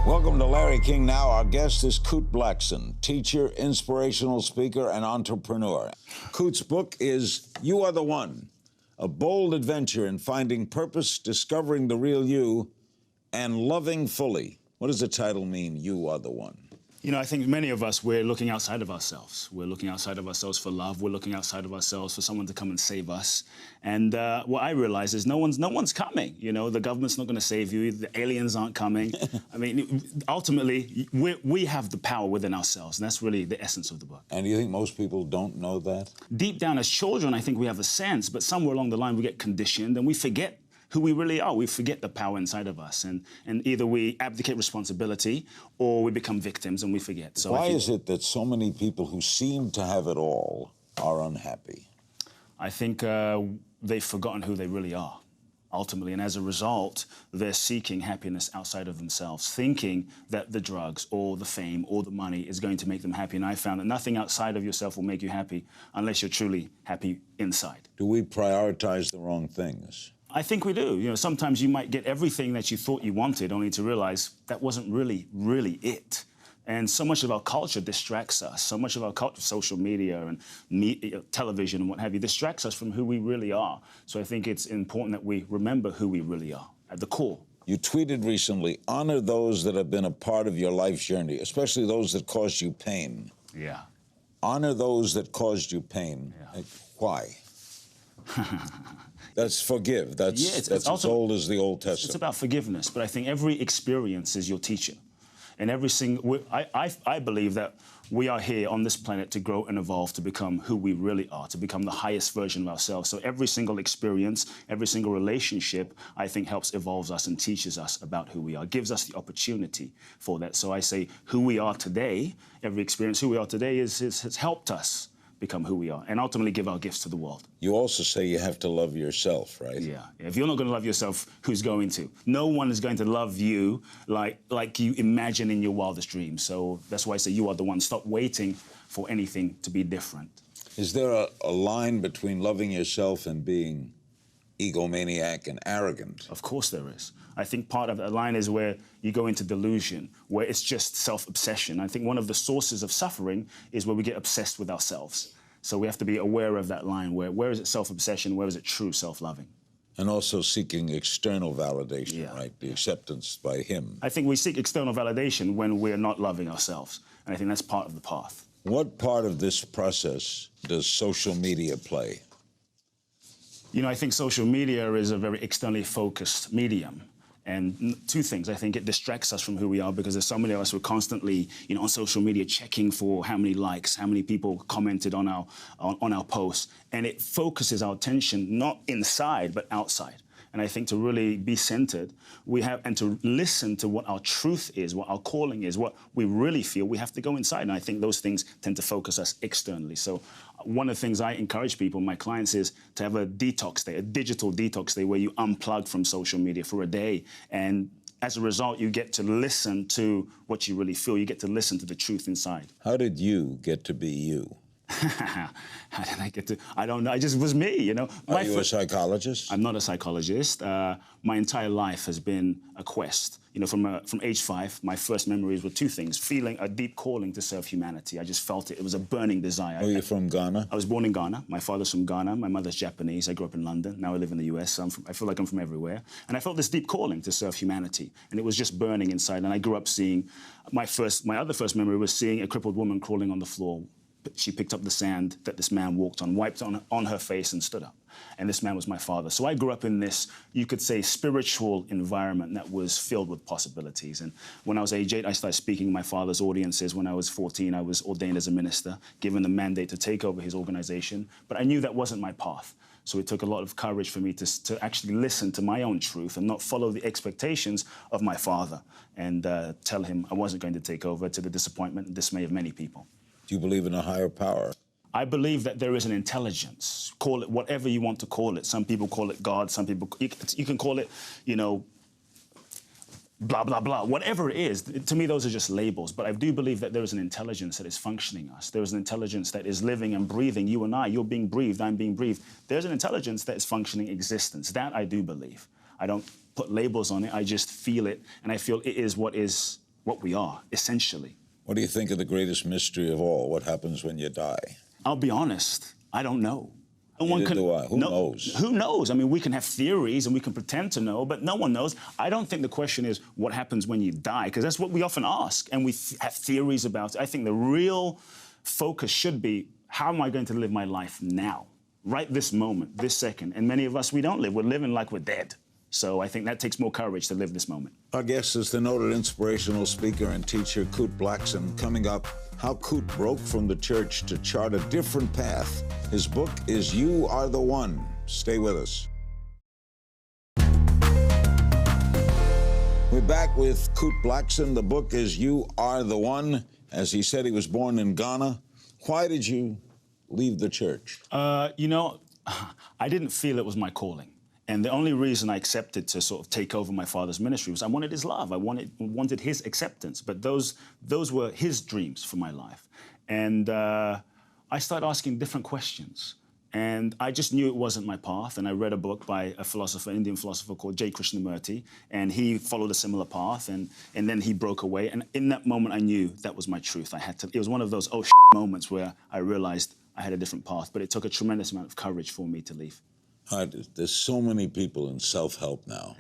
Welcome to Larry King Now. Our guest is Kute Blackson, teacher, inspirational speaker, and entrepreneur. Kute's book is You Are the One, a bold adventure in finding purpose, discovering the real you, and loving fully. What does the title mean, You Are the One? You know, I think many of us, we're looking outside of ourselves. We're looking outside of ourselves for love. We're looking outside of ourselves for someone to come and save us. And what I realize is no one's coming. You know, the government's not going to save you. The aliens aren't coming. I mean, ultimately, we have the power within ourselves. And that's really the essence of the book. And do you think most people don't know that? Deep down as children, I think we have a sense. But somewhere along the line, we get conditioned and we forget who we really are. We forget the power inside of us. And either we abdicate responsibility or we become victims and we forget. So why is it that so many people who seem to have it all are unhappy? I think they've forgotten who they really are, ultimately. And as a result, they're seeking happiness outside of themselves, thinking that the drugs or the fame or the money is going to make them happy. And I found that nothing outside of yourself will make you happy unless you're truly happy inside. Do we prioritize the wrong things? I think we do. You know, sometimes you might get everything that you thought you wanted, only to realize that wasn't really it. And so much of our culture distracts us. So much of our culture, social media and television and what have you, distracts us from who we really are. So I think it's important that we remember who we really are at the core. You tweeted recently, honor those that have been a part of your life's journey, especially those that caused you pain. Yeah. Honor those that caused you pain. Yeah. Why? That's forgive. That's as old as the Old Testament. It's about forgiveness, but I think every experience is your teacher. And every single, I believe that we are here on this planet to grow and evolve, to become who we really are, to become the highest version of ourselves. So every single experience, every single relationship, I think helps evolve us and teaches us about who we are, gives us the opportunity for that. So I say who we are today, every experience, who we are today has helped us become who we are, and ultimately give our gifts to the world. You also say you have to love yourself, right? Yeah. If you're not going to love yourself, who's going to? No one is going to love you like you imagine in your wildest dreams. So that's why I say you are the one. Stop waiting for anything to be different. Is there a line between loving yourself and being egomaniac and arrogant? Of course there is. I think part of that line is where you go into delusion, where it's just self-obsession. I think one of the sources of suffering is where we get obsessed with ourselves. So we have to be aware of that line, where is it self-obsession, where is it true self-loving? And also seeking external validation, Yeah. right? The acceptance by him. I think we seek external validation when we're not loving ourselves. And I think that's part of the path. What part of this process does social media play? You know, I think social media is a very externally focused medium. And two things, I think it distracts us from who we are because there's so many of us who are constantly, you know, on social media checking for how many likes, how many people commented on our posts. And it focuses our attention not inside, but outside. And I think to really be centered, and to listen to what our truth is, what our calling is, what we really feel, we have to go inside. And I think those things tend to focus us externally. So one of the things I encourage people, my clients, is to have a detox day, a digital detox day where you unplug from social media for a day. And as a result, you get to listen to what you really feel. You get to listen to the truth inside. How did you get to be you? How did I get to? I don't know. It just was me, you know. Are you a psychologist? I'm not a psychologist. My entire life has been a quest. You know, from age 5, my first memories were two things: feeling a deep calling to serve humanity. I just felt it. It was a burning desire. Are you from Ghana? I was born in Ghana. My father's from Ghana. My mother's Japanese. I grew up in London. Now I live in the US. So I feel like I'm from everywhere. And I felt this deep calling to serve humanity. And it was just burning inside. And I grew up seeing, my other first memory was seeing a crippled woman crawling on the floor. She picked up the sand that this man walked on, wiped on her face and stood up. And this man was my father. So I grew up in this, you could say, spiritual environment that was filled with possibilities. And when I was age 8, I started speaking in my father's audiences. When I was 14, I was ordained as a minister, given the mandate to take over his organization. But I knew that wasn't my path. So it took a lot of courage for me to actually listen to my own truth and not follow the expectations of my father and tell him I wasn't going to take over, to the disappointment and dismay of many people. Do you believe in a higher power? I believe that there is an intelligence. Call it whatever you want to call it. Some people call it God. Some people, you can call it, you know, blah, blah, blah. Whatever it is, to me, those are just labels. But I do believe that there is an intelligence that is functioning us. There is an intelligence that is living and breathing. You and I, you're being breathed, I'm being breathed. There's an intelligence that is functioning existence. That I do believe. I don't put labels on it. I just feel it. And I feel it is what what we are, essentially. What do you think of the greatest mystery of all? What happens when you die? I'll be honest, I don't know. Neither do I. Who knows? Who knows? I mean, we can have theories and we can pretend to know, but no one knows. I don't think the question is what happens when you die, because that's what we often ask, and we have theories about it. I think the real focus should be, how am I going to live my life now? Right this moment, this second. And many of us, we don't live. We're living like we're dead. So I think that takes more courage to live this moment. Our guest is the noted inspirational speaker and teacher, Kute Blackson. Coming up, how Kute broke from the church to chart a different path. His book is You Are the One. Stay with us. We're back with Kute Blackson. The book is You Are the One. As he said, he was born in Ghana. Why did you leave the church? You know, I didn't feel it was my calling. And the only reason I accepted to sort of take over my father's ministry was I wanted his love. I wanted his acceptance. But those were his dreams for my life. And I started asking different questions. And I just knew it wasn't my path. And I read a book by a philosopher, Indian philosopher called J. Krishnamurti. And he followed a similar path. And then he broke away. And in that moment, I knew that was my truth. It was one of those moments where I realized I had a different path. But it took a tremendous amount of courage for me to leave. There's so many people in self-help now.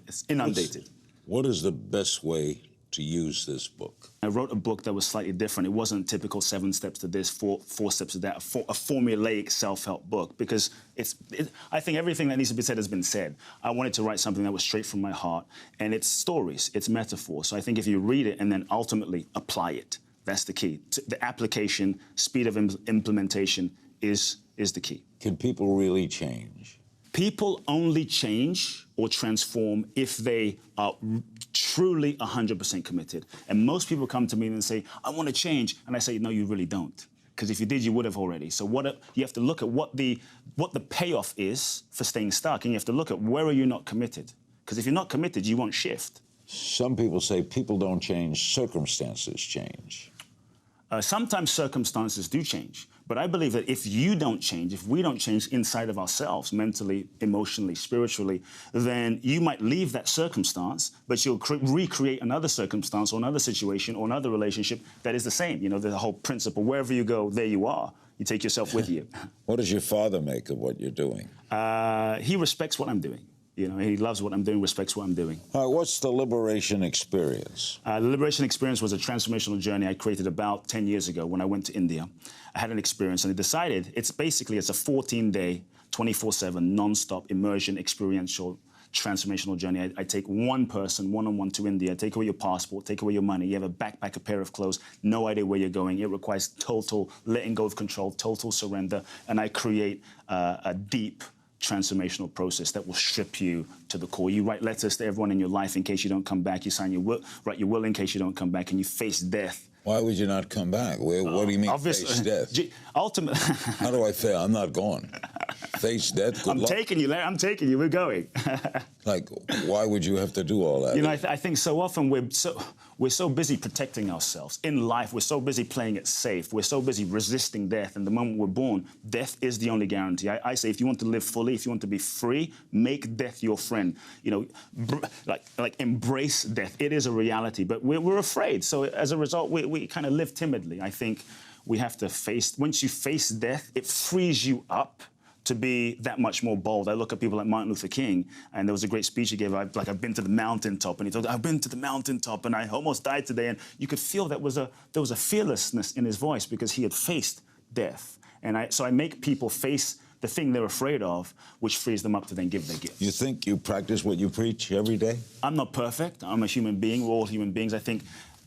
It's inundated. What is the best way to use this book? I wrote a book that was slightly different. It wasn't typical 7 steps to this, four steps to that, a formulaic self-help book, because I think everything that needs to be said has been said. I wanted to write something that was straight from my heart, and it's stories, it's metaphors. So I think if you read it and then ultimately apply it, that's the key. The application, speed of implementation is the key. Can people really change? People only change or transform if they are truly 100% committed. And most people come to me and say, I want to change. And I say, no, you really don't. Because if you did, you would have already. So you have to look at what the payoff is for staying stuck. And you have to look at where are you not committed. Because if you're not committed, you won't shift. Some people say people don't change, circumstances change. Sometimes circumstances do change. But I believe that if you don't change, if we don't change inside of ourselves, mentally, emotionally, spiritually, then you might leave that circumstance, but you'll recreate another circumstance or another situation or another relationship that is the same. You know, the whole principle, wherever you go, there you are. You take yourself with you. What does your father make of what you're doing? He respects what I'm doing. You know, he loves what I'm doing, respects what I'm doing. All right, what's the liberation experience? The liberation experience was a transformational journey I created about 10 years ago when I went to India. I had an experience and I decided it's a 14-day, 24/7, non-stop immersion, experiential, transformational journey. I take one person, one-on-one to India. I take away your passport, take away your money. You have a backpack, a pair of clothes, no idea where you're going. It requires total letting go of control, total surrender, and I create a deep, transformational process that will strip you to the core. You write letters to everyone in your life in case you don't come back. You sign your will, write your will in case you don't come back, and you face death. Why would you not come back? What do you mean face death? Ultimately, how do I fail? I'm not going. Face death. Good luck. Taking you, Larry. I'm taking you. We're going. Like, why would you have to do all that? You know, I think so often we're so busy protecting ourselves. In life, we're so busy playing it safe. We're so busy resisting death. And the moment we're born, death is the only guarantee. I say if you want to live fully, if you want to be free, make death your friend. You know, like embrace death. It is a reality, but we're afraid. So as a result, we kind of live timidly. I think we have to face, once you face death, it frees you up to be that much more bold. I look at people like Martin Luther King, and there was a great speech he gave, I've been to the mountaintop, and he told, I've been to the mountaintop, and I almost died today, and you could feel that there was a fearlessness in his voice because he had faced death. And so I make people face the thing they're afraid of, which frees them up to then give their gifts. You think you practice what you preach every day? I'm not perfect. I'm a human being. We're all human beings. I think,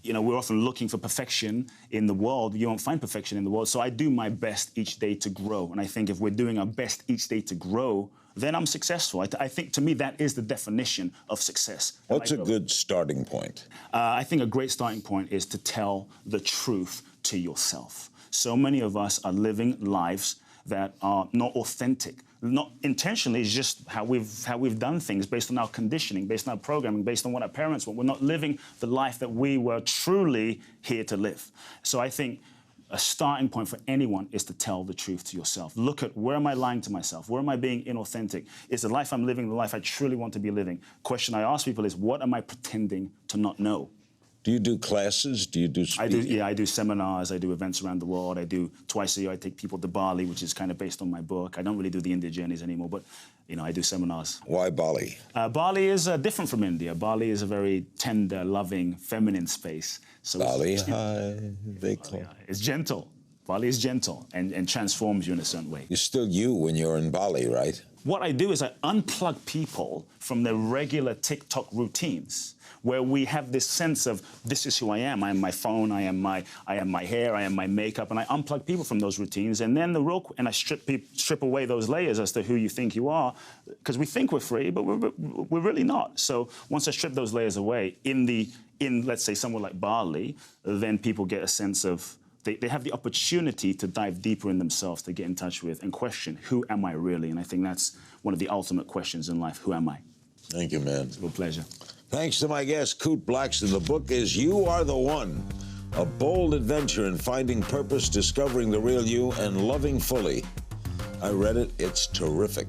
you know, we're often looking for perfection in the world. You won't find perfection in the world. So I do my best each day to grow. And I think if we're doing our best each day to grow, then I'm successful. I think, to me, that is the definition of success. What's a good starting point? I think a great starting point is to tell the truth to yourself. So many of us are living lives that are not authentic. Not intentionally, it's just how we've done things based on our conditioning, based on our programming, based on what our parents want. We're not living the life that we were truly here to live. So I think a starting point for anyone is to tell the truth to yourself. Look at, where am I lying to myself? Where am I being inauthentic? Is the life I'm living the life I truly want to be living? Question I ask people is, what am I pretending to not know? Do you do classes? Do you do speaking? I do seminars, I do events around the world. I do twice a year, I take people to Bali, which is kind of based on my book. I don't really do the India journeys anymore, but I do seminars. Why Bali? Bali is different from India. Bali is a very tender, loving, feminine space. So Bali high, they call. It's gentle. Bali is gentle and transforms you in a certain way. You're still you when you're in Bali, right? What I do is I unplug people from their regular TikTok routines, where we have this sense of, this is who I am. I am my phone, I am my hair, I am my makeup, and I unplug people from those routines, and then I strip away those layers as to who you think you are, because we think we're free, but we're really not. So once I strip those layers away, in let's say somewhere like Bali, then people get a sense of, they have the opportunity to dive deeper in themselves, to get in touch with and question, who am I really? And I think that's one of the ultimate questions in life, who am I? Thank you, man. It's a real pleasure. Thanks to my guest, Kute Blackson. The book is You Are the One, a bold adventure in finding purpose, discovering the real you, and loving fully. I read it. It's terrific.